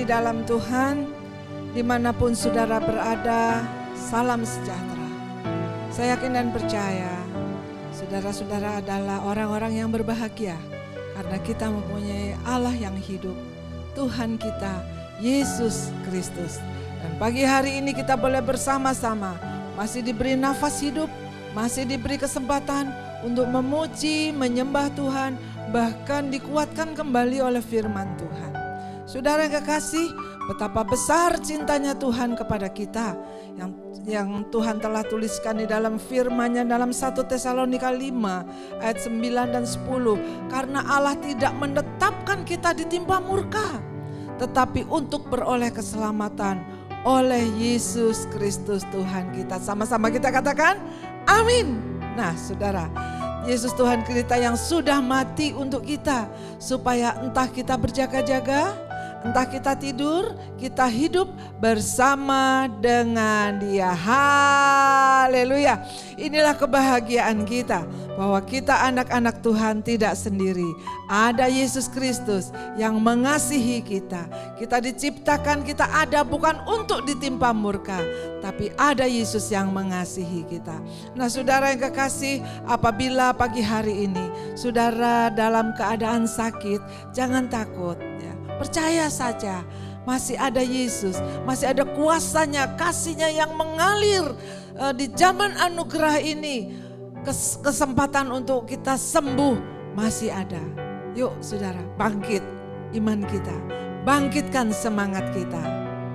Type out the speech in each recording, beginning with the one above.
dalam Tuhan, dimanapun saudara berada, salam sejahtera. Saya yakin dan percaya, saudara-saudara adalah orang-orang yang berbahagia, karena kita mempunyai Allah yang hidup, Tuhan kita, Yesus Kristus. Dan pagi hari ini kita boleh bersama-sama, masih diberi nafas hidup, masih diberi kesempatan untuk memuji, menyembah Tuhan, bahkan dikuatkan kembali oleh firman Tuhan. Saudara yang kekasih, betapa besar cintanya Tuhan kepada kita yang Tuhan telah tuliskan di dalam firman-Nya dalam 1 Tesalonika 5 ayat 9 dan 10. Karena Allah tidak menetapkan kita ditimpa murka, tetapi untuk beroleh keselamatan oleh Yesus Kristus Tuhan kita. Sama-sama kita katakan amin. Nah saudara, Yesus Tuhan kita yang sudah mati untuk kita, supaya entah kita berjaga-jaga, entah kita tidur, kita hidup bersama dengan Dia. Haleluya. Inilah kebahagiaan kita, bahwa kita anak-anak Tuhan tidak sendiri. Ada Yesus Kristus yang mengasihi kita. Kita diciptakan, kita ada bukan untuk ditimpa murka, tapi ada Yesus yang mengasihi kita. Nah saudara yang kekasih, apabila pagi hari ini saudara dalam keadaan sakit, jangan takut ya. Percaya saja, masih ada Yesus, masih ada kuasanya, kasih-Nya yang mengalir di zaman anugerah ini. Kesempatan untuk kita sembuh masih ada. Yuk saudara, bangkit iman kita, bangkitkan semangat kita.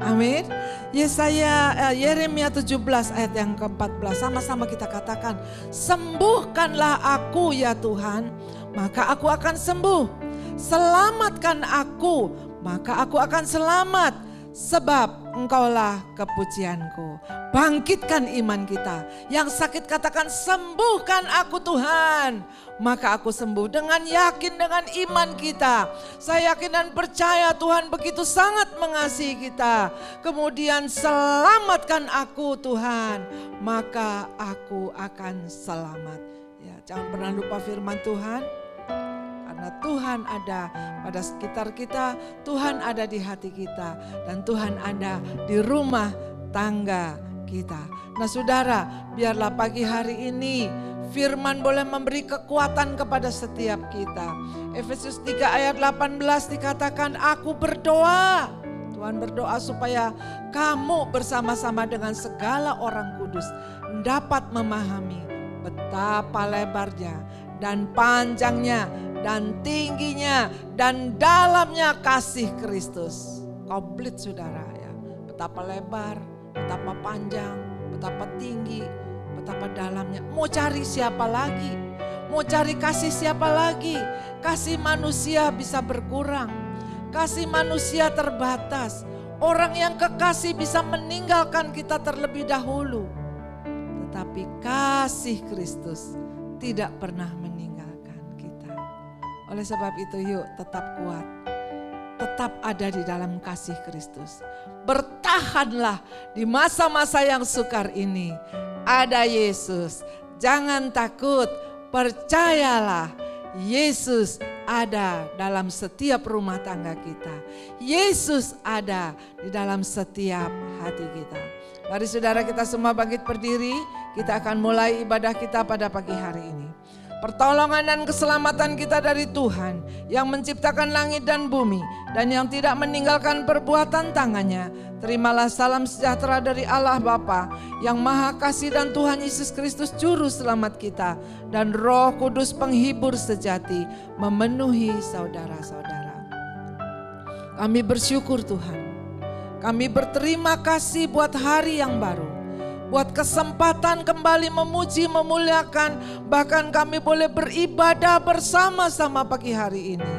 Amin. Yeremia 17 ayat yang ke-14, sama-sama kita katakan, sembuhkanlah aku ya Tuhan, maka aku akan sembuh. Selamatkan aku, maka aku akan selamat, sebab Engkaulah kepujianku. Bangkitkan iman kita. Yang sakit katakan, sembuhkan aku Tuhan, maka aku sembuh. Dengan yakin, dengan iman kita, saya yakin dan percaya Tuhan begitu sangat mengasihi kita. Kemudian selamatkan aku Tuhan, maka aku akan selamat. Ya, jangan pernah lupa firman Tuhan. Karena Tuhan ada pada sekitar kita, Tuhan ada di hati kita, dan Tuhan ada di rumah tangga kita. Nah saudara, biarlah pagi hari ini firman boleh memberi kekuatan kepada setiap kita. Efesus 3 ayat 18 dikatakan, aku berdoa. Tuhan berdoa supaya kamu bersama-sama dengan segala orang kudus dapat memahami betapa lebarnya dan panjangnya dan tingginya dan dalamnya kasih Kristus. Komplit saudara ya. Betapa lebar, betapa panjang, betapa tinggi, betapa dalamnya. Mau cari siapa lagi? Mau cari kasih siapa lagi? Kasih manusia bisa berkurang. Kasih manusia terbatas. Orang yang kekasih bisa meninggalkan kita terlebih dahulu. Tetapi kasih Kristus tidak pernah meninggalkan kita. Oleh sebab itu yuk tetap kuat. Tetap ada di dalam kasih Kristus. Bertahanlah di masa-masa yang sukar ini. Ada Yesus. Jangan takut, percayalah. Yesus ada dalam setiap rumah tangga kita. Yesus ada di dalam setiap hati kita. Mari saudara kita semua bangkit berdiri. Kita akan mulai ibadah kita pada pagi hari ini. Pertolongan dan keselamatan kita dari Tuhan yang menciptakan langit dan bumi dan yang tidak meninggalkan perbuatan tangannya. Terimalah salam sejahtera dari Allah Bapa yang Maha Kasih dan Tuhan Yesus Kristus Juru Selamat kita dan Roh Kudus penghibur sejati memenuhi saudara-saudara. Kami bersyukur Tuhan. Kami berterima kasih buat hari yang baru. Buat kesempatan kembali memuji, memuliakan, bahkan kami boleh beribadah bersama-sama pagi hari ini.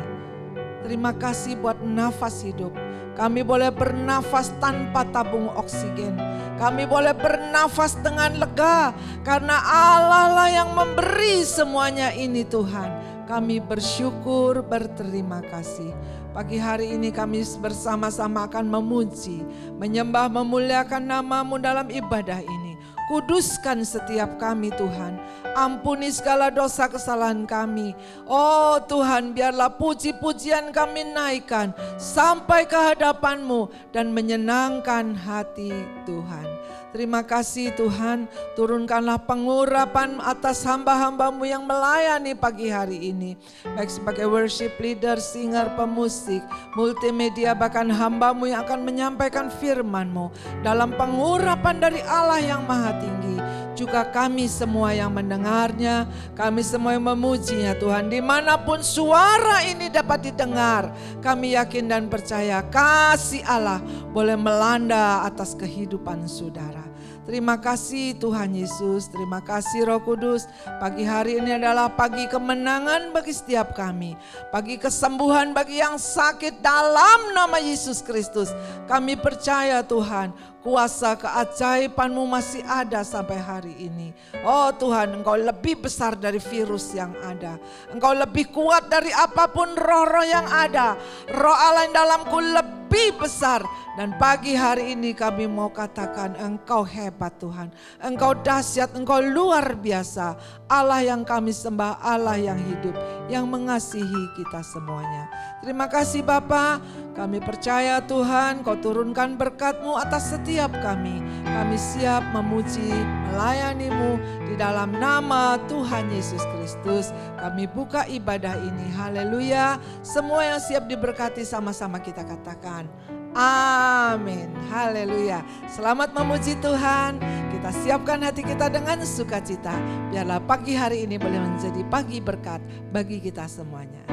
Terima kasih buat nafas hidup. Kami boleh bernafas tanpa tabung oksigen. Kami boleh bernafas dengan lega, karena Allah lah yang memberi semuanya ini Tuhan. Kami bersyukur, berterima kasih. Pagi hari ini kami bersama-sama akan memuji, menyembah, memuliakan nama-Mu dalam ibadah ini. Kuduskan setiap kami Tuhan. Ampuni segala dosa kesalahan kami. Oh Tuhan, biarlah puji-pujian kami naikkan sampai ke hadapan-Mu dan menyenangkan hati Tuhan. Terima kasih Tuhan, turunkanlah pengurapan atas hamba-hamba-Mu yang melayani pagi hari ini. Baik sebagai worship leader, singer, pemusik, multimedia, bahkan hamba-Mu yang akan menyampaikan firman-Mu. Dalam pengurapan dari Allah yang Maha Tinggi, juga kami semua yang mendengarnya, kami semua yang memujinya Tuhan. Dimanapun suara ini dapat didengar, kami yakin dan percaya kasih Allah boleh melanda atas kehidupan saudara. Terima kasih Tuhan Yesus, terima kasih Roh Kudus. Pagi hari ini adalah pagi kemenangan bagi setiap kami. Pagi kesembuhan bagi yang sakit dalam nama Yesus Kristus. Kami percaya Tuhan, kuasa keajaiban-Mu masih ada sampai hari ini. Oh Tuhan, Engkau lebih besar dari virus yang ada. Engkau lebih kuat dari apapun roh-roh yang ada. Roh Allah yang dalamku lebih besar. Dan pagi hari ini kami mau katakan Engkau hebat Tuhan. Engkau dahsyat, Engkau luar biasa. Allah yang kami sembah, Allah yang hidup, yang mengasihi kita semuanya. Terima kasih Bapa, kami percaya Tuhan Kau turunkan berkat-Mu atas setiap kami. Kami siap memuji, melayani-Mu di dalam nama Tuhan Yesus Kristus. Kami buka ibadah ini, haleluya. Semua yang siap diberkati sama-sama kita katakan amin, haleluya. Selamat memuji Tuhan. Kita siapkan hati kita dengan sukacita. Biarlah pagi hari ini boleh menjadi pagi berkat bagi kita semuanya.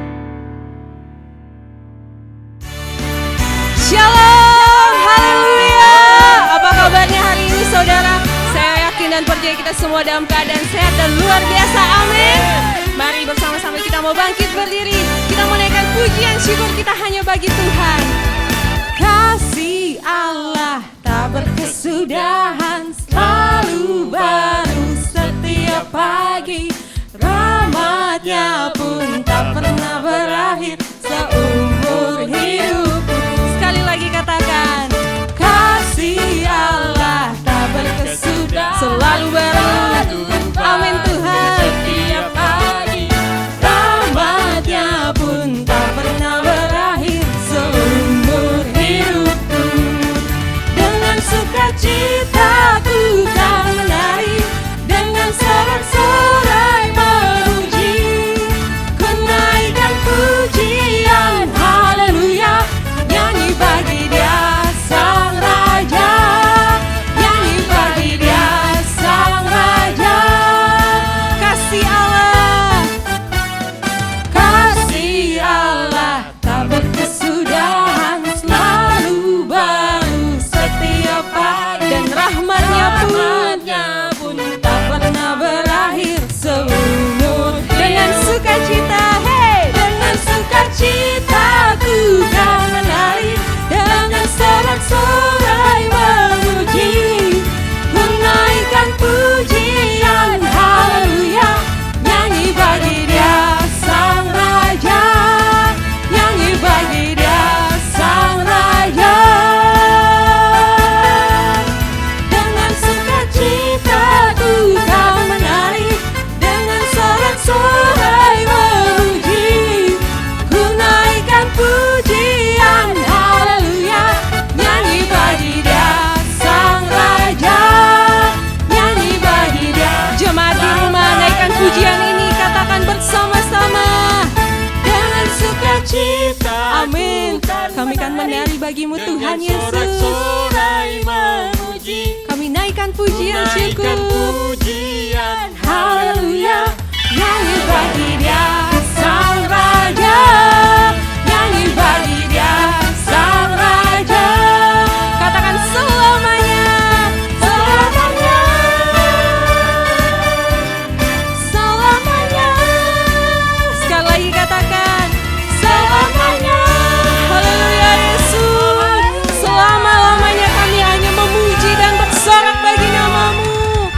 Shalom, haleluya. Apa kabarnya hari ini saudara? Saya yakin dan percaya kita semua dalam keadaan sehat dan luar biasa, amin. Mari bersama-sama kita mau bangkit berdiri. Kita menaikkan pujian syukur kita hanya bagi Tuhan. Kasih Allah tak berkesudahan, selalu baru setiap pagi. Rahmat-Nya pun tak pernah berakhir seumur hidupku. Sekali lagi katakan, kasih Allah tak berkesudahan, selalu baru, amin Tuhan. Setiap pagi, rahmat-Nya pun tak pernah berakhir seumur hidupku. Dengan sukacitaku kan menari, dengan sorak-sorai memuji, ku naikkan pujian, haleluya. Nyanyi bagi Dia Sang Raja, nyanyi bagi Dia Sang Raja. Kasih Allah, kasih Allah tak berkesudahan, selalu baru setiap pagi. Dan rahmat-Nya pun tak pernah berakhir seumur. Dengan sukacita, hey, dengan sukacita ku kan menari, dengan sorak-sorai memuji, ku naikkan pujian, haleluya. Nyanyi bagi Dia Sang Raja, nyanyi bagi Dia Sang Raja. Dengan sukacita ku kan menari, dengan sorak-sorai memuji, ku naikkan pujian, haleluya. Nyanyi bagi Dia Sang Raja, nyanyi bagi Dia. Jemaat di rumah, naikkan pujian ini, katakan bersama-sama. Dengan sukacita, amin. Kami kan menari bagimu Tuhan Yesus. Kami naikkan pujian syukur, haleluya. Nyanyi bagi Dia Sang Raja, nyanyi bagi Dia Sang Raja. Katakan selamanya, selamanya, selamanya. Sekali lagi katakan selamanya, haleluya Yesus. Selama-lamanya kami hanya memuji dan bersorak bagi nama-Mu.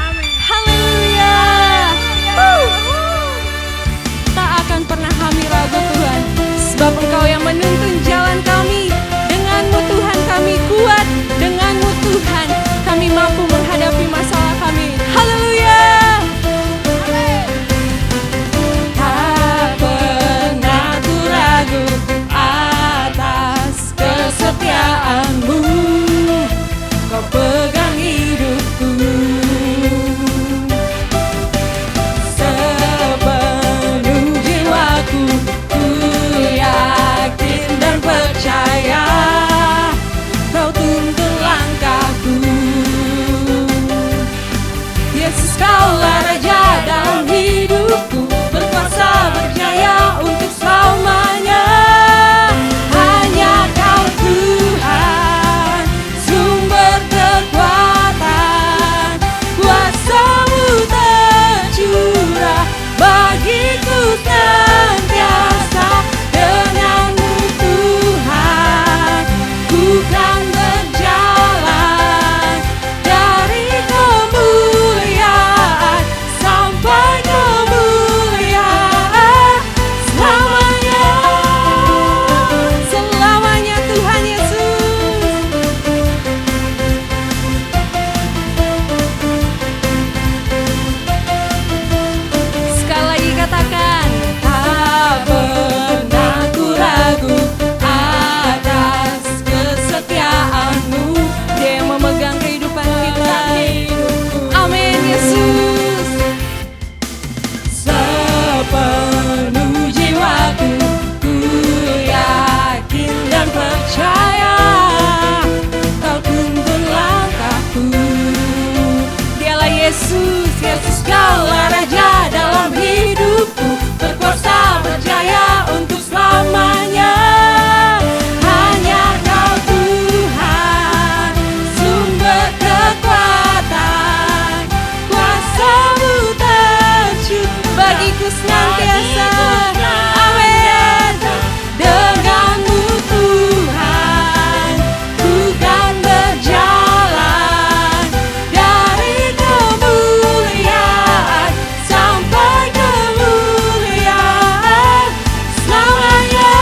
Yesus kaulah Raja dalam hidupku, berkuasa berjaya untuk selamanya. Hanya Kau Tuhan, sumber kekuatan, kuasa-Mu tercurah bagiku senantiasa. Amin. Denganmu Tuhan, ku kan berjalan dari kemuliaan sampai kemuliaan selamanya.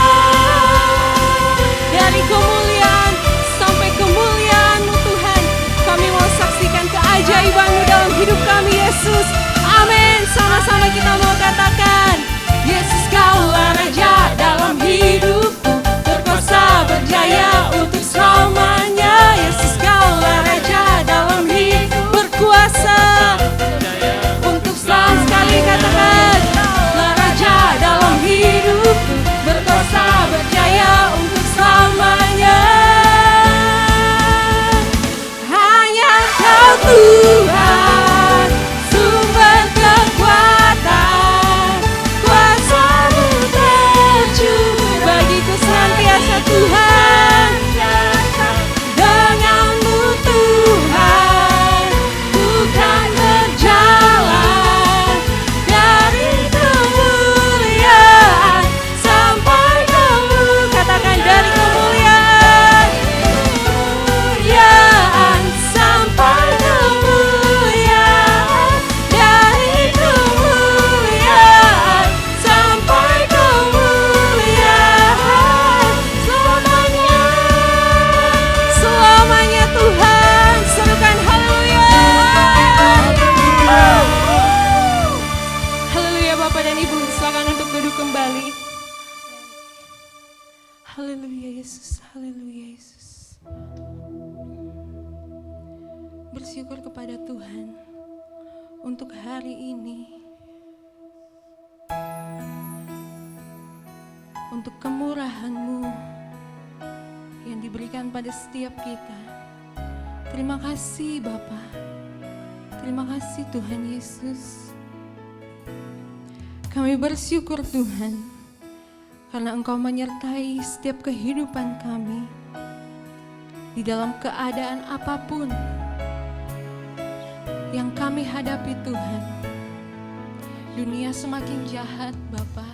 Dari kemuliaan sampai kemuliaan-Mu Tuhan, kami mau saksikan keajaiban-Mu dalam hidup kami Yesus. Amin. Sama-sama kita mau katakan, Yesus kaulah Raja dalam hidupku, berkuasa berjaya untuk selamanya. Yesus kaulah Raja dalam hidup, berkuasa untuk selamanya. Sekali katakan, kaulah Raja dalam hidupku, berkuasa berjaya untuk selamanya. Hanya Kau Tuhan, sumber kekuatan, kuasa-Mu tercurah bagiku senantiasa Tuhan. Denganmu Tuhan, ku kan berjalan dari kemuliaan sampai kemuliaan. Katakan dari kemuliaan sampai kemuliaan, dari kemuliaan sampai kemuliaan selamanya. Selamanya Tuhan, serukan haleluya. Haleluya. Bapak dan Ibu silakan untuk duduk kembali. Haleluya Yesus, haleluya Yesus. Bersyukur kepada Tuhan untuk hari ini, untuk kemurahan-Mu yang diberikan pada setiap kita. Terima kasih Bapa, terima kasih Tuhan Yesus. Kami bersyukur Tuhan, karena Engkau menyertai setiap kehidupan kami di dalam keadaan apapun yang kami hadapi Tuhan. Dunia semakin jahat Bapa,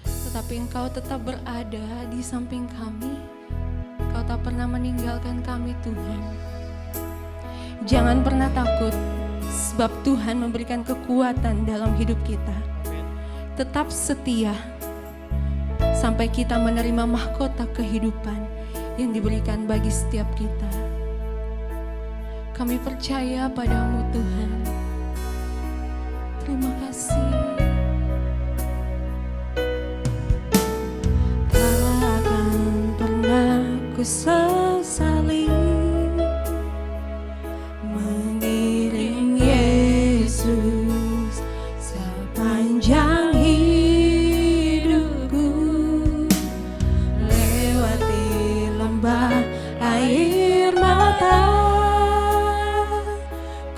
tetapi Engkau tetap berada di samping kami. Engkau tak pernah meninggalkan kami Tuhan. Jangan pernah takut, sebab Tuhan memberikan kekuatan dalam hidup kita. Tetap setia sampai kita menerima mahkota kehidupan yang diberikan bagi setiap kita. Kami percaya padamu Tuhan. Terima kasih. Takkan pernah ku sesali mengiring Yesus sepanjang hidupku, lewati lembah air mata.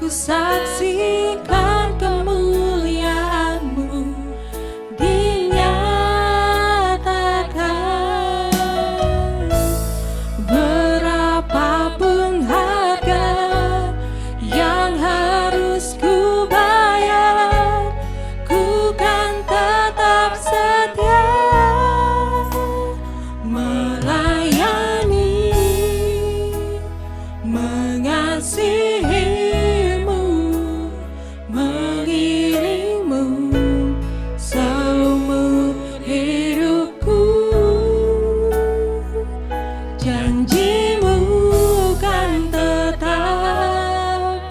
Ku saksikan kemuliaan-Mu dinyatakan. Berapapun harga yang harus ku bayar, ku kan tetap setia melayani, mengasihi, mengiringmu seumur hidupku. Janji-Mu kan tetap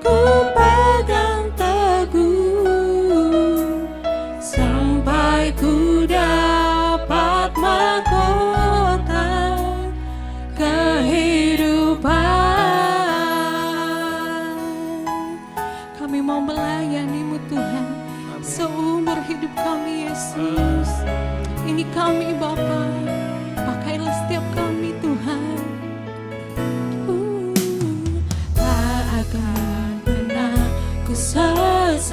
ku pegang teguh sampai ku dapat mahkota kehidupan. Kami mau melayani-Mu Tuhan seumur hidup kami Yesus. Ini kami Bapa, pakailah setiap kami Tuhan. Tak akan pernah ku sesali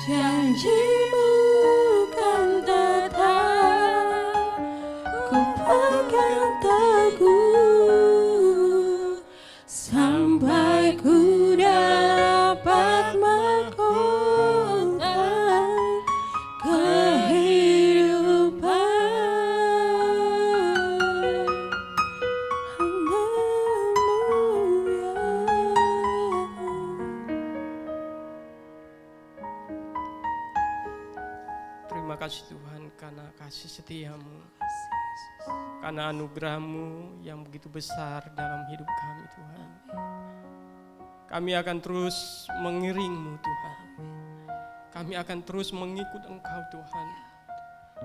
Janjimu kan tetap ku pegang teguh sampai ku dapat mahkota kehidupan. Terima kasih Tuhan karena kasih setiamu, karena anugerah-Mu yang begitu besar dalam hidup kami Tuhan. Kami akan terus mengiring-Mu Tuhan. Kami akan terus mengikut Engkau Tuhan.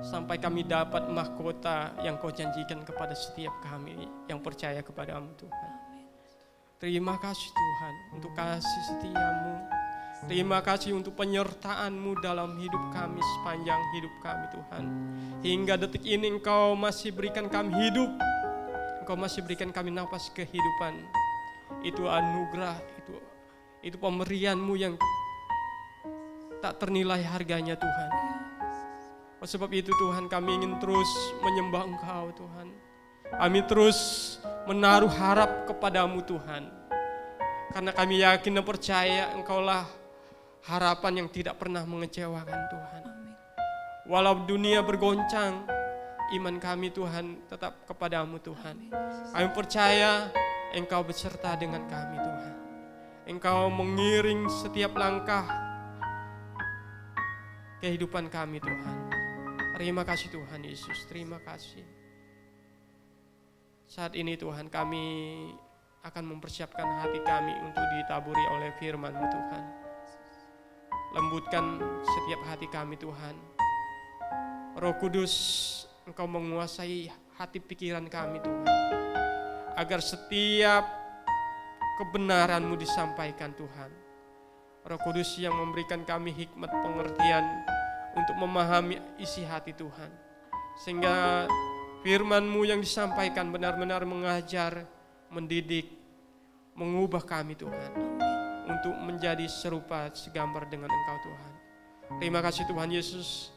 Sampai kami dapat mahkota yang Kau janjikan kepada setiap kami yang percaya kepada-Mu Tuhan. Terima kasih Tuhan untuk kasih setiamu. Terima kasih untuk penyertaan-Mu dalam hidup kami sepanjang hidup kami Tuhan. Hingga detik ini Engkau masih berikan kami hidup. Engkau masih berikan kami nafas kehidupan. Itu anugerah, itu pemberian-Mu yang tak ternilai harganya Tuhan. Oleh sebab itu Tuhan, kami ingin terus menyembah Engkau Tuhan. Kami terus menaruh harap kepada-Mu Tuhan. Karena kami yakin dan percaya Engkaulah harapan yang tidak pernah mengecewakan Tuhan. Walau dunia bergoncang, iman kami Tuhan tetap kepada-Mu Tuhan. Kami percaya Engkau beserta dengan kami Tuhan. Engkau mengiring setiap langkah kehidupan kami Tuhan. Terima kasih Tuhan Yesus, terima kasih. Saat ini Tuhan, kami akan mempersiapkan hati kami untuk ditaburi oleh firman-Mu Tuhan. Lembutkan setiap hati kami Tuhan. Roh Kudus, Engkau menguasai hati pikiran kami Tuhan. Agar setiap kebenaran-Mu disampaikan Tuhan. Roh Kudus yang memberikan kami hikmat pengertian untuk memahami isi hati Tuhan. Sehingga firman-Mu yang disampaikan benar-benar mengajar, mendidik, mengubah kami Tuhan. Untuk menjadi serupa segambar dengan Engkau Tuhan. Terima kasih Tuhan Yesus.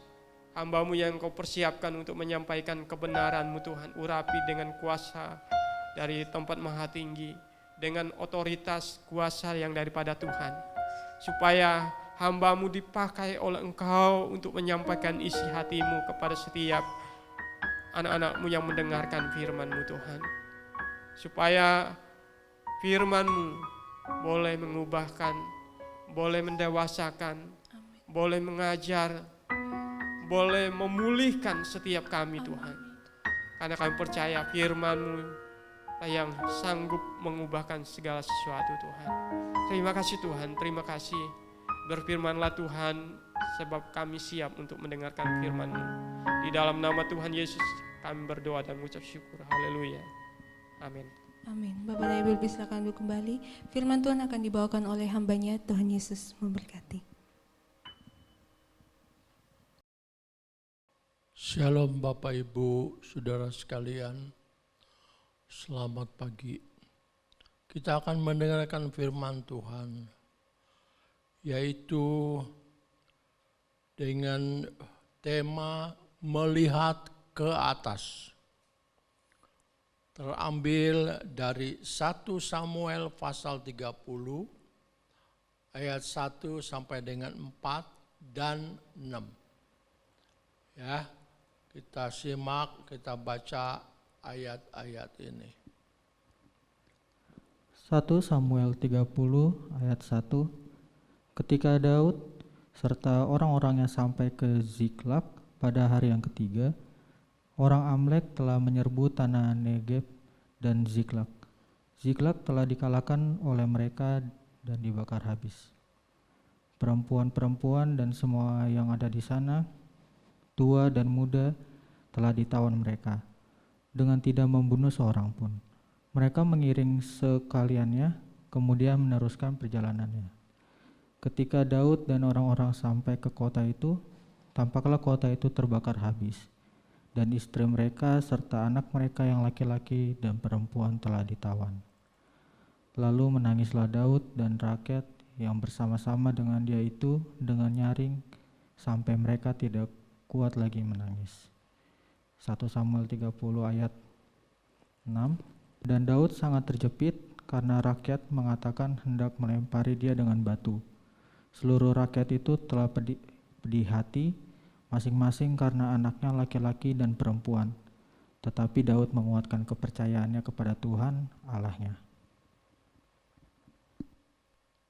Hamba-Mu yang Kau persiapkan untuk menyampaikan kebenaran-Mu Tuhan. Urapi dengan kuasa dari tempat maha tinggi. Dengan otoritas kuasa yang daripada Tuhan. Supaya hamba-Mu dipakai oleh Engkau untuk menyampaikan isi hati-Mu kepada setiap anak-anak-Mu yang mendengarkan firman-Mu Tuhan. Supaya firman-Mu boleh mengubahkan, boleh mendewasakan, boleh mengajar, boleh memulihkan setiap kami Tuhan. Karena kami percaya firman-Mu yang sanggup mengubahkan segala sesuatu Tuhan. Terima kasih Tuhan, terima kasih. Berfirmanlah Tuhan, sebab kami siap untuk mendengarkan firman-Mu. Di dalam nama Tuhan Yesus kami berdoa dan mengucap syukur. Haleluya. Amin. Amin. Bapak dan Ibu silakan duduk kembali. Firman Tuhan akan dibawakan oleh hamba-Nya. Tuhan Yesus memberkati. Shalom Bapak Ibu, Saudara sekalian. Selamat pagi. Kita akan mendengarkan firman Tuhan, yaitu dengan tema melihat ke atas. Terambil dari 1 Samuel pasal 30 ayat 1 sampai dengan 4 dan 6. Ya, kita simak, kita baca ayat-ayat ini. 1 Samuel 30 ayat 1. Ketika Daud serta orang-orangnya sampai ke Ziklag pada hari yang ketiga, orang Amlek telah menyerbu tanah Negeb dan Ziklag. Ziklag telah dikalahkan oleh mereka dan dibakar habis. Perempuan-perempuan dan semua yang ada di sana, tua dan muda, telah ditawan mereka, dengan tidak membunuh seorang pun. Mereka mengiring sekaliannya, kemudian meneruskan perjalanannya. Ketika Daud dan orang-orang sampai ke kota itu, tampaklah kota itu terbakar habis, dan istri mereka serta anak mereka yang laki-laki dan perempuan telah ditawan. Lalu menangislah Daud dan rakyat yang bersama-sama dengan dia itu dengan nyaring sampai mereka tidak kuat lagi menangis. 1 Samuel 30 ayat 6. Dan Daud sangat terjepit karena rakyat mengatakan hendak melempari dia dengan batu. Seluruh rakyat itu telah pedih hati, masing-masing karena anaknya laki-laki dan perempuan. Tetapi Daud menguatkan kepercayaannya kepada Tuhan Allahnya.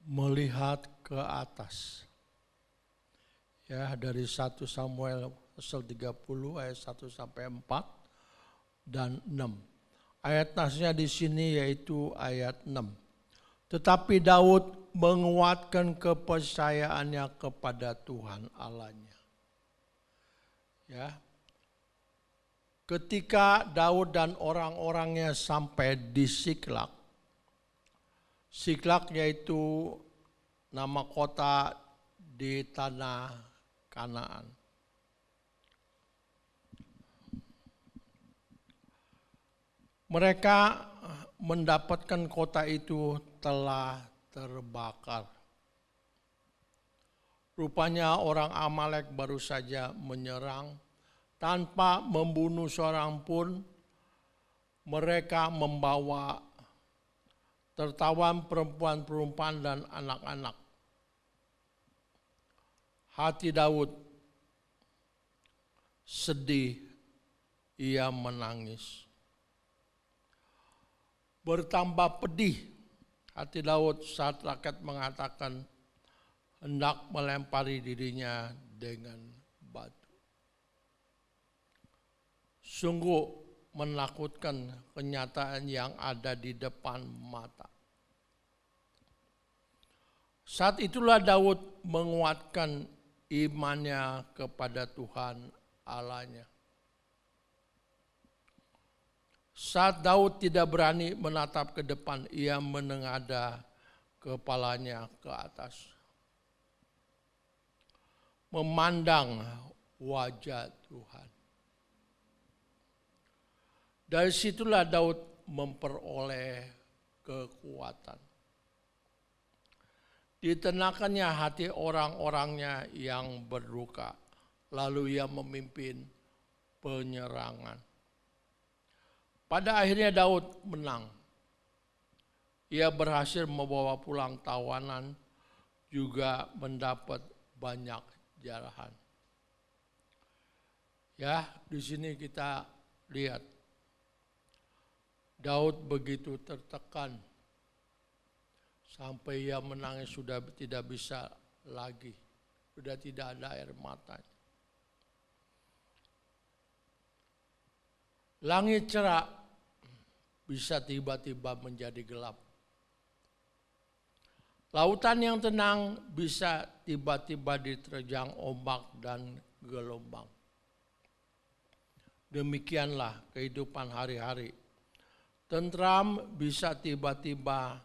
Melihat ke atas. Ya, dari 1 Samuel pasal 30 ayat 1 sampai 4 dan 6. Ayat nasnya di sini yaitu ayat 6. Tetapi Daud menguatkan kepercayaannya kepada Tuhan Allahnya. Ya. Ketika Daud dan orang-orangnya sampai di Siklak. Siklak yaitu nama kota di tanah Kanaan. Mereka mendapatkan kota itu telah terbakar. Rupanya orang Amalek baru saja menyerang tanpa membunuh seorang pun. Mereka membawa tertawan perempuan-perempuan dan anak-anak. Hati Daud sedih, ia menangis. Bertambah pedih hati Daud saat rakyat mengatakan hendak melempari dirinya dengan batu. Sungguh menakutkan kenyataan yang ada di depan mata. Saat itulah Daud menguatkan imannya kepada Tuhan Allahnya. Saat Daud tidak berani menatap ke depan, ia menengadah kepalanya ke atas. Memandang wajah Tuhan. Dari situlah Daud memperoleh kekuatan. Ditenangkannya hati orang-orangnya yang berduka, lalu ia memimpin penyerangan. Pada akhirnya Daud menang. Ia berhasil membawa pulang tawanan, juga mendapat banyak jarahan. Ya, di sini kita lihat Daud begitu tertekan sampai ia menangis sudah tidak bisa lagi, sudah tidak ada air matanya. Langit cerah bisa tiba-tiba menjadi gelap. Lautan yang tenang bisa tiba-tiba diterjang ombak dan gelombang. Demikianlah kehidupan hari-hari. Tentram bisa tiba-tiba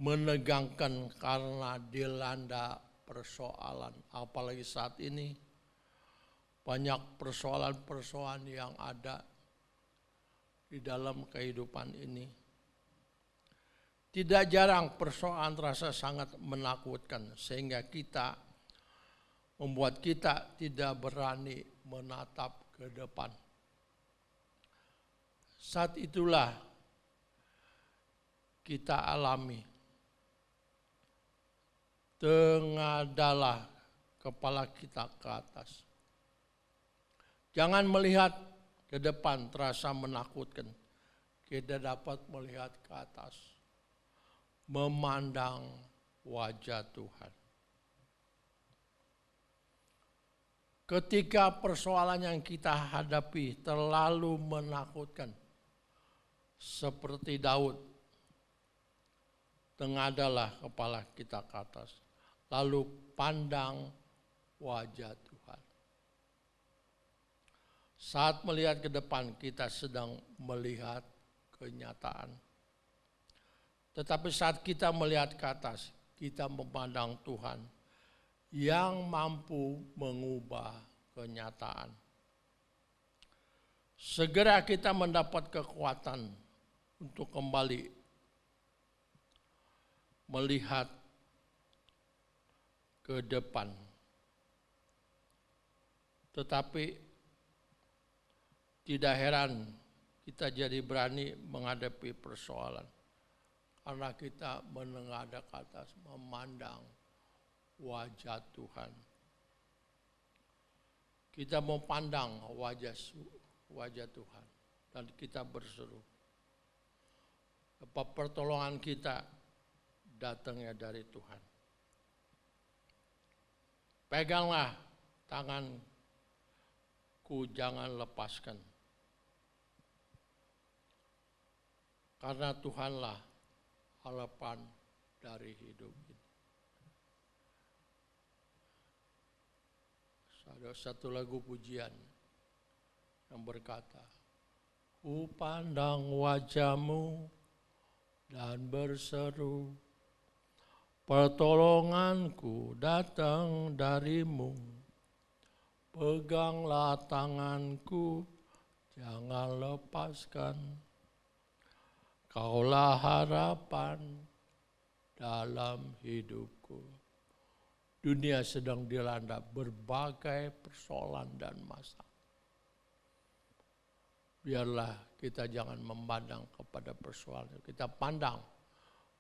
menegangkan karena dilanda persoalan. Apalagi saat ini banyak persoalan-persoalan yang ada di dalam kehidupan ini. Tidak jarang persoalan terasa sangat menakutkan sehingga membuat kita tidak berani menatap ke depan. Saat itulah kita alami tengadahlah kepala kita ke atas. Jangan melihat ke depan terasa menakutkan. Kita dapat melihat ke atas. Memandang wajah Tuhan. Ketika persoalan yang kita hadapi terlalu menakutkan. Seperti Daud. Tengadahlah kepala kita ke atas. Lalu pandang wajah Tuhan. Saat melihat ke depan kita sedang melihat kenyataan. Tetapi saat kita melihat ke atas, kita memandang Tuhan yang mampu mengubah kenyataan. Segera kita mendapat kekuatan untuk kembali melihat ke depan Tetapi tidak heran kita jadi berani menghadapi persoalan. Karena kita menengadah ke atas, memandang wajah Tuhan. Kita mau pandang wajah Tuhan. Dan kita berseru. Pertolongan kita datangnya dari Tuhan. Peganglah tanganku, jangan lepaskan. Karena Tuhanlah harapan dari hidup ini. Ada satu lagu pujian yang berkata, ku pandang wajah-Mu dan berseru, pertolonganku datang dari-Mu. Peganglah tanganku, jangan lepaskan. Kaulah harapan dalam hidupku. Dunia sedang dilanda berbagai persoalan dan masalah. Biarlah kita jangan memandang kepada persoalan. Kita pandang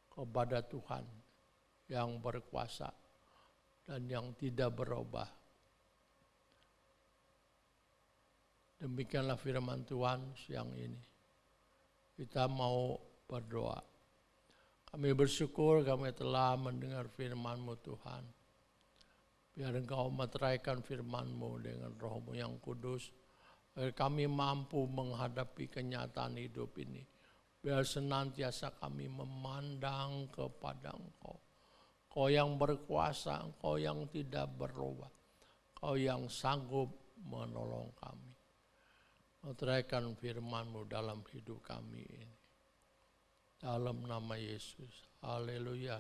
kepada Tuhan yang berkuasa dan yang tidak berubah. Demikianlah firman Tuhan siang ini. Kita mau berdoa. Kami bersyukur kami telah mendengar firman-Mu Tuhan. Biar Engkau meteraikan firman-Mu dengan Roh-Mu yang kudus. Biar kami mampu menghadapi kenyataan hidup ini. Biar senantiasa kami memandang kepada Engkau. Engkau yang berkuasa, Engkau yang tidak berubah. Engkau yang sanggup menolong kami. Meteraikan firman-Mu dalam hidup kami ini. Dalam nama Yesus. Haleluya.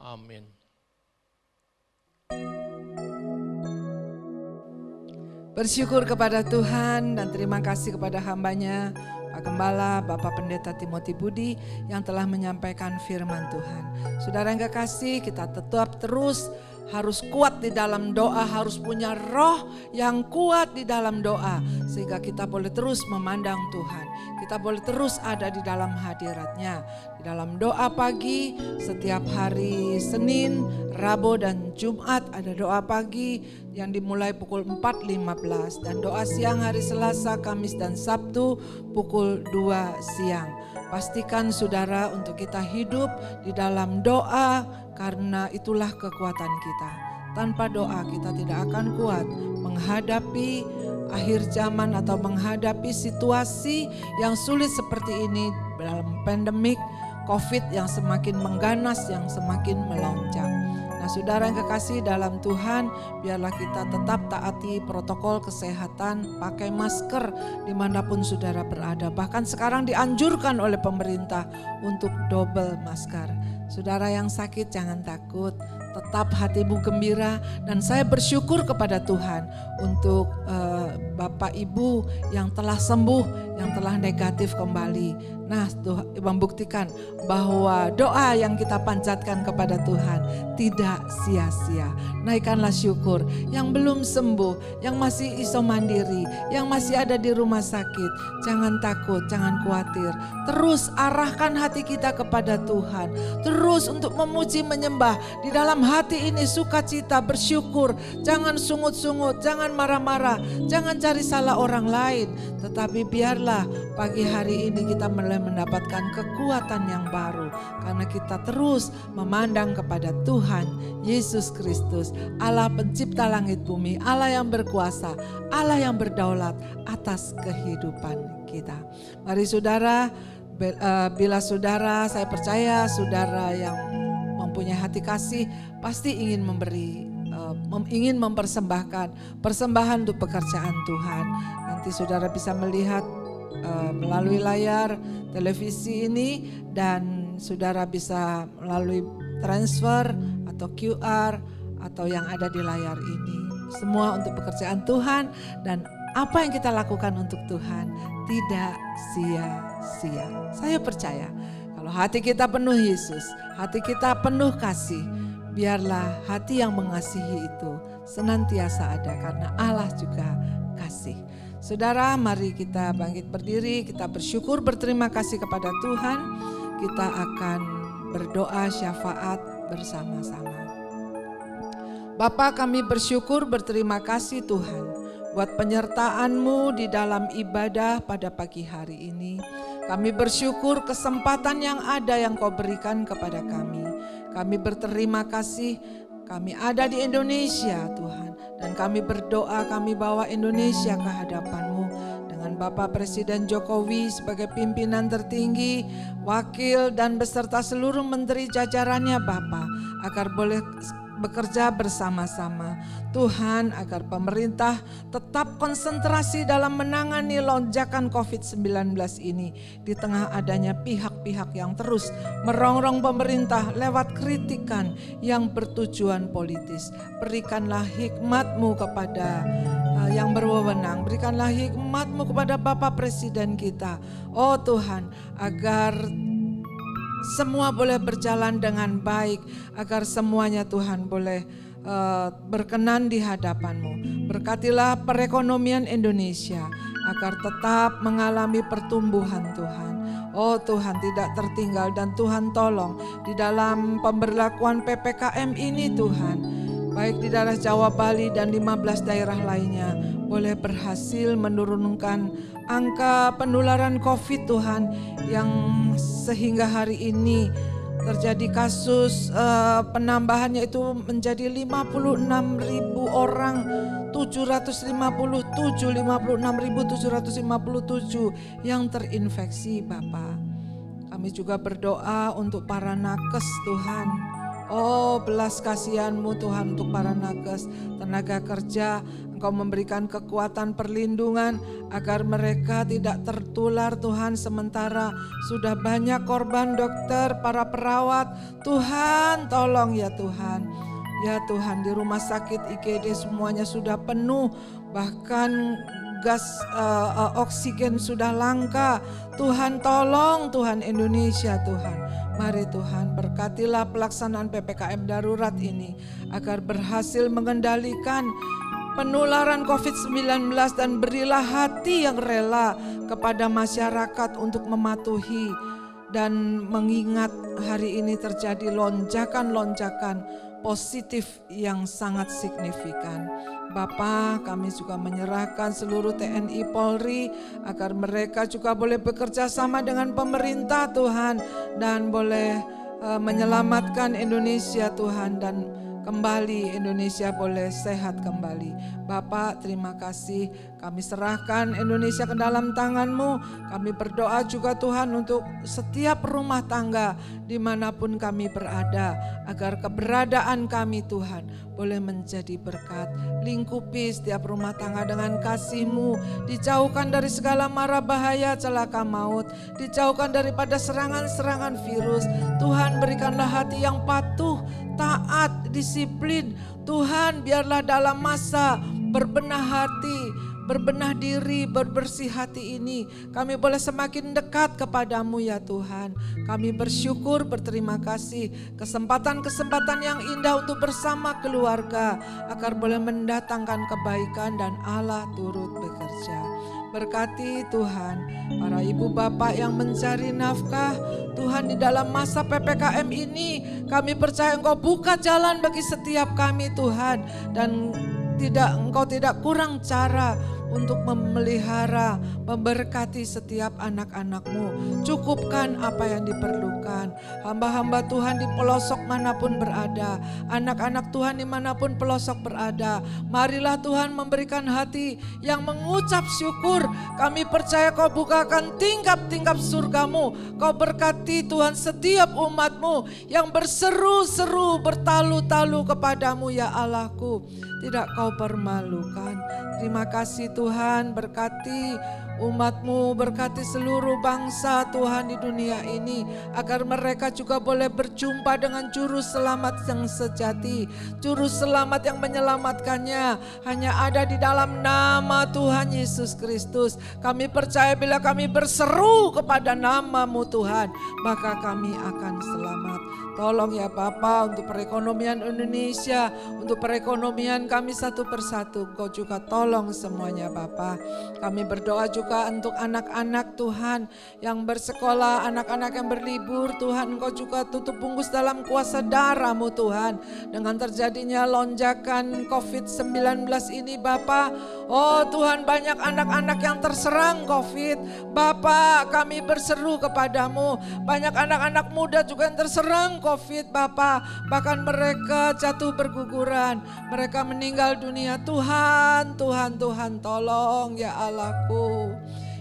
Amin. Bersyukur kepada Tuhan dan terima kasih kepada hamba-Nya, Pak Gembala, Bapak Pendeta Timothy Budi yang telah menyampaikan firman Tuhan. Saudara yang kekasih, kita tetap terus harus kuat di dalam doa, harus punya roh yang kuat di dalam doa. Sehingga kita boleh terus memandang Tuhan. Kita boleh terus ada di dalam hadirat-Nya. Di dalam doa pagi, setiap hari Senin, Rabu dan Jumat ada doa pagi yang dimulai pukul 4.15. Dan doa siang hari Selasa, Kamis dan Sabtu pukul 2 siang. Pastikan saudara untuk kita hidup di dalam doa karena itulah kekuatan kita. Tanpa doa kita tidak akan kuat menghadapi akhir zaman atau menghadapi situasi yang sulit seperti ini dalam pandemik COVID yang semakin mengganas, yang semakin melonjak. Nah, saudara yang kekasih dalam Tuhan, biarlah kita tetap taati protokol kesehatan, pakai masker dimanapun saudara berada. Bahkan sekarang dianjurkan oleh pemerintah untuk double masker. Saudara yang sakit jangan takut, tetap hatimu gembira. Dan saya bersyukur kepada Tuhan untuk Bapak Ibu yang telah sembuh, yang telah negatif kembali. Nah, Tuhan membuktikan bahwa doa yang kita panjatkan kepada Tuhan tidak sia-sia. Naikkanlah syukur. Yang belum sembuh, yang masih iso mandiri, yang masih ada di rumah sakit, jangan takut, jangan khawatir. Terus arahkan hati kita kepada Tuhan. Terus untuk memuji, menyembah. Di dalam hati ini sukacita, bersyukur. Jangan sungut-sungut, jangan marah-marah, jangan cari salah orang lain. Tetapi biarlah pagi hari ini kita mulai mendapatkan kekuatan yang baru. Karena kita terus memandang kepada Tuhan Yesus Kristus, Allah pencipta langit bumi, Allah yang berkuasa, Allah yang berdaulat atas kehidupan kita. Mari saudara, bila saudara, saya percaya saudara yang mempunyai hati kasih pasti ingin memberi, ingin mempersembahkan persembahan untuk pekerjaan Tuhan. Nanti saudara bisa melihat melalui layar televisi ini dan saudara bisa melalui transfer atau QR atau yang ada di layar ini. Semua untuk pekerjaan Tuhan dan apa yang kita lakukan untuk Tuhan tidak sia-sia. Saya percaya kalau hati kita penuh Yesus, hati kita penuh kasih, biarlah hati yang mengasihi itu senantiasa ada karena Allah juga kasih. Saudara, mari kita bangkit berdiri, kita bersyukur, berterima kasih kepada Tuhan. Kita akan berdoa syafaat bersama-sama. Bapa, kami bersyukur, berterima kasih Tuhan buat penyertaan-Mu di dalam ibadah pada pagi hari ini. Kami bersyukur kesempatan yang ada yang Kau berikan kepada kami. Kami berterima kasih kami ada di Indonesia Tuhan. Dan kami berdoa, kami bawa Indonesia ke hadapan-Mu dengan Bapak Presiden Jokowi sebagai pimpinan tertinggi, wakil dan beserta seluruh menteri jajarannya Bapak, agar boleh bekerja bersama-sama. Tuhan, agar pemerintah tetap konsentrasi dalam menangani lonjakan COVID-19 ini di tengah adanya pihak-pihak yang terus merongrong pemerintah lewat kritikan yang bertujuan politis. Berikanlah hikmat-Mu kepada yang berwenang, berikanlah hikmat-Mu kepada Bapak Presiden kita. Oh Tuhan, agar semua boleh berjalan dengan baik, agar semuanya Tuhan boleh berkenan di hadapan-Mu. Berkatilah perekonomian Indonesia agar tetap mengalami pertumbuhan Tuhan. Oh Tuhan, tidak tertinggal, dan Tuhan tolong di dalam pemberlakuan PPKM ini Tuhan, baik di daerah Jawa, Bali dan 15 daerah lainnya, boleh berhasil menurunkan angka penularan COVID Tuhan, yang sehingga hari ini terjadi kasus penambahannya itu menjadi 56.000 orang, 56.757 yang terinfeksi Bapak. Kami juga berdoa untuk para nakes Tuhan. Oh, belas kasihan-Mu Tuhan untuk para nakes, tenaga kerja. Engkau memberikan kekuatan perlindungan agar mereka tidak tertular Tuhan, sementara sudah banyak korban dokter, para perawat. Tuhan tolong ya Tuhan. Ya Tuhan, di rumah sakit IGD semuanya sudah penuh, bahkan gas oksigen sudah langka. Tuhan tolong Tuhan Indonesia Tuhan. Mari Tuhan, berkatilah pelaksanaan PPKM darurat ini agar berhasil mengendalikan penularan COVID-19, dan berilah hati yang rela kepada masyarakat untuk mematuhi dan mengingat hari ini terjadi lonjakan-lonjakan positif yang sangat signifikan. Bapa, kami juga menyerahkan seluruh TNI Polri agar mereka juga boleh bekerja sama dengan pemerintah Tuhan, dan boleh menyelamatkan Indonesia Tuhan, dan kembali Indonesia boleh sehat kembali. Bapak, terima kasih. Kami serahkan Indonesia ke dalam tangan-Mu. Kami berdoa juga Tuhan untuk setiap rumah tangga dimanapun kami berada, agar keberadaan kami Tuhan boleh menjadi berkat. Lingkupi setiap rumah tangga dengan kasih-Mu. Dijauhkan dari segala mara bahaya celaka maut. Dijauhkan daripada serangan-serangan virus. Tuhan, berikanlah hati yang patuh, taat, disiplin. Tuhan, biarlah dalam masa berbenah hati, berbenah diri, berbersih hati ini, kami boleh semakin dekat kepadamu ya Tuhan. Kami bersyukur, berterima kasih kesempatan-kesempatan yang indah untuk bersama keluarga, agar boleh mendatangkan kebaikan dan Allah turut bekerja. Berkati Tuhan para ibu bapak yang mencari nafkah Tuhan di dalam masa PPKM ini. Kami percaya Engkau buka jalan bagi setiap kami Tuhan, dan Engkau tidak kurang cara untuk memelihara, memberkati setiap anak-anak-Mu. Cukupkan apa yang diperlukan. Hamba-hamba Tuhan di pelosok manapun berada, anak-anak Tuhan dimanapun pelosok berada, marilah Tuhan memberikan hati yang mengucap syukur. Kami percaya Kau bukakan tingkap-tingkap surga-Mu. Kau berkati Tuhan setiap umat-Mu yang berseru-seru, bertalu-talu kepadamu ya Allahku. Tidak Kau permalukan. Terima kasih Tuhan, berkati umat-Mu, berkati seluruh bangsa Tuhan di dunia ini, agar mereka juga boleh berjumpa dengan Juru Selamat yang sejati, Juru Selamat yang menyelamatkannya hanya ada di dalam nama Tuhan Yesus Kristus. Kami percaya bila kami berseru kepada nama-Mu Tuhan, maka kami akan selamat. Tolong ya Bapa, untuk perekonomian Indonesia, untuk perekonomian kami satu persatu, Engkau juga tolong semuanya Bapa. Kami berdoa juga untuk anak-anak Tuhan yang bersekolah, anak-anak yang berlibur Tuhan, Engkau juga tutup bungkus dalam kuasa darah-Mu Tuhan. Dengan terjadinya lonjakan COVID-19 ini Bapa, oh Tuhan, banyak anak-anak yang terserang COVID. Bapa, kami berseru kepadamu, banyak anak-anak muda juga yang terserang COVID Bapa, bahkan mereka jatuh berguguran, mereka meninggal dunia. Tuhan, Tuhan, Tuhan, tolong ya Allahku.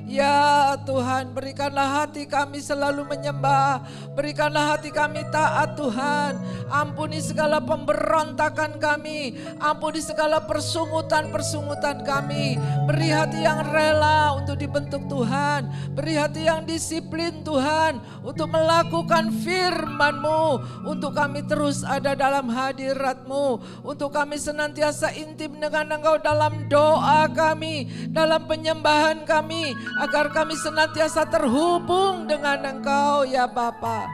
Ya Tuhan, berikanlah hati kami selalu menyembah, berikanlah hati kami taat Tuhan. Ampuni segala pemberontakan kami, ampuni segala persungutan-persungutan kami. Beri hati yang rela untuk dibentuk Tuhan, beri hati yang disiplin Tuhan, untuk melakukan firman-Mu, untuk kami terus ada dalam hadirat-Mu, untuk kami senantiasa intim dengan Engkau dalam doa kami, dalam penyembahan kami, agar kami senantiasa terhubung dengan Engkau ya Bapa.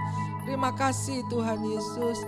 Terima kasih Tuhan Yesus.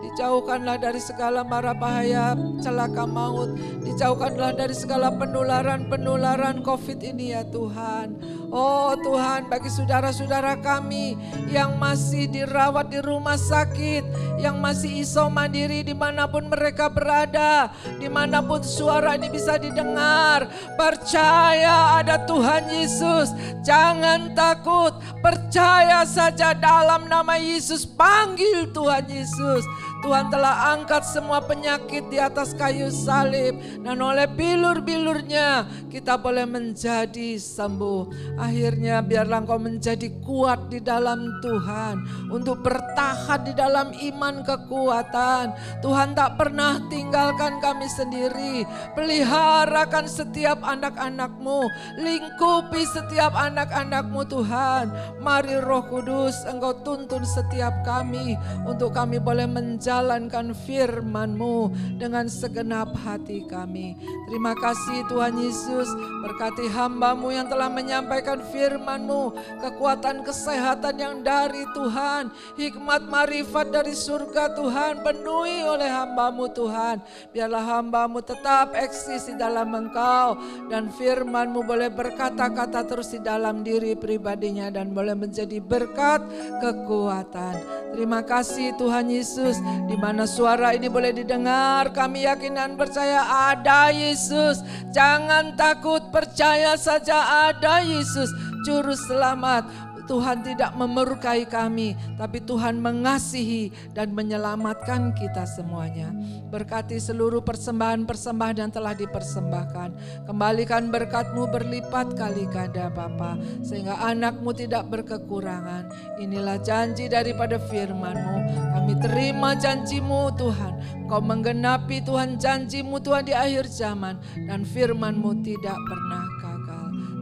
Dijauhkanlah dari segala mara bahaya, celaka maut. Dijauhkanlah dari segala penularan COVID ini ya Tuhan. Oh Tuhan, bagi saudara-saudara kami yang masih dirawat di rumah sakit, yang masih iso mandiri dimanapun mereka berada, dimanapun suara ini bisa didengar, percaya ada Tuhan Yesus. Jangan takut, percaya saja dalam nama Yesus, panggil Tuhan Yesus. Tuhan telah angkat semua penyakit di atas kayu salib, dan oleh bilur-bilurnya kita boleh menjadi sembuh. Akhirnya biarlah Engkau menjadi kuat di dalam Tuhan, untuk bertahan di dalam iman kekuatan. Tuhan tak pernah tinggalkan kami sendiri. Peliharakan setiap anak-anak-Mu, lingkupi setiap anak-anak-Mu Tuhan. Mari Roh Kudus, Engkau tuntun setiap kami, untuk kami boleh menjalankan firman-Mu dengan segenap hati kami. Terima kasih Tuhan Yesus, berkati hamba-Mu yang telah menyampaikan firman-Mu, kekuatan kesehatan yang dari Tuhan, hikmat marifat dari surga Tuhan, penuhi oleh hamba-Mu Tuhan. Biarlah hamba-Mu tetap eksis di dalam Engkau, dan firman-Mu boleh berkata-kata terus di dalam diri pribadinya, dan boleh menjadi berkat kekuatan. Terima kasih Tuhan Yesus, di mana suara ini boleh didengar, kami yakin dan percaya ada Yesus. Jangan takut, percaya saja ada Yesus, Juru Selamat. Tuhan tidak memurkai kami, tapi Tuhan mengasihi dan menyelamatkan kita semuanya. Berkati seluruh persembahan-persembahan yang telah dipersembahkan. Kembalikan berkat-Mu berlipat kali ganda Bapa, sehingga anak-Mu tidak berkekurangan. Inilah janji daripada firman-Mu. Kami terima janji-Mu Tuhan. Kau menggenapi Tuhan janji-Mu Tuhan di akhir zaman, dan firman-Mu tidak pernah gagal.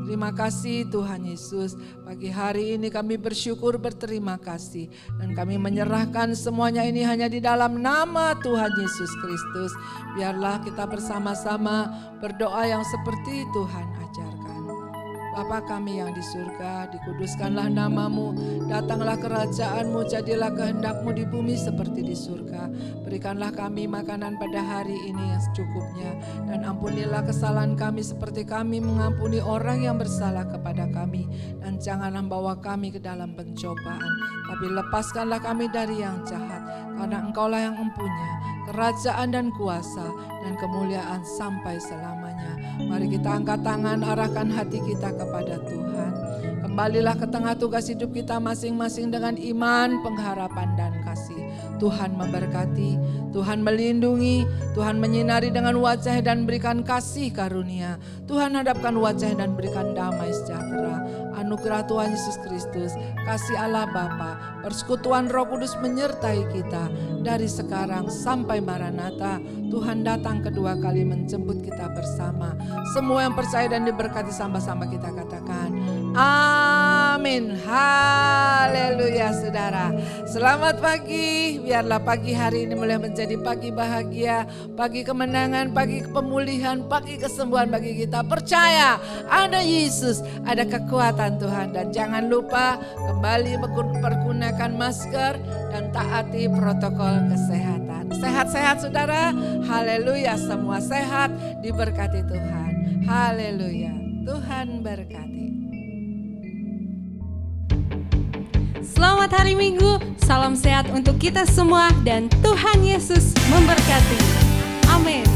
Terima kasih Tuhan Yesus. Pagi hari ini kami bersyukur, berterima kasih, dan kami menyerahkan semuanya ini hanya di dalam nama Tuhan Yesus Kristus. Biarlah kita bersama-sama berdoa yang seperti Tuhan ajarkan. Bapa kami yang di surga, dikuduskanlah nama-Mu, datanglah kerajaan-Mu, jadilah kehendak-Mu di bumi seperti di surga. Berikanlah kami makanan pada hari ini yang secukupnya, dan ampunilah kesalahan kami seperti kami mengampuni orang yang bersalah kepada kami. Dan janganlah bawa kami ke dalam pencobaan, tapi lepaskanlah kami dari yang jahat, karena Engkaulah yang mempunyai kerajaan dan kuasa dan kemuliaan sampai selamanya. Mari kita angkat tangan, arahkan hati kita kepada Tuhan. Kembalilah ke tengah tugas hidup kita masing-masing dengan iman, pengharapan, dan kasih. Tuhan memberkati, Tuhan melindungi, Tuhan menyinari dengan wajah dan berikan kasih karunia. Tuhan hadapkan wajah dan berikan damai sejahtera. anugerah Tuhan Yesus Kristus, kasih Allah Bapa, persekutuan Roh Kudus menyertai kita dari sekarang sampai Maranatha. Tuhan datang kedua kali menjemput kita bersama. Semua yang percaya dan diberkati sama-sama kita katakan amin. Haleluya saudara. Selamat pagi. Biarlah pagi hari ini mulai menjadi pagi bahagia, pagi kemenangan, pagi pemulihan, pagi kesembuhan bagi kita. Percaya ada Yesus, ada kekuatan Tuhan. Dan jangan lupa kembali pergunakan masker dan taati protokol kesehatan. Sehat-sehat saudara. Haleluya, semua sehat, diberkati Tuhan. Haleluya. Tuhan berkati. Selamat hari Minggu, salam sehat untuk kita semua dan Tuhan Yesus memberkati. Amin.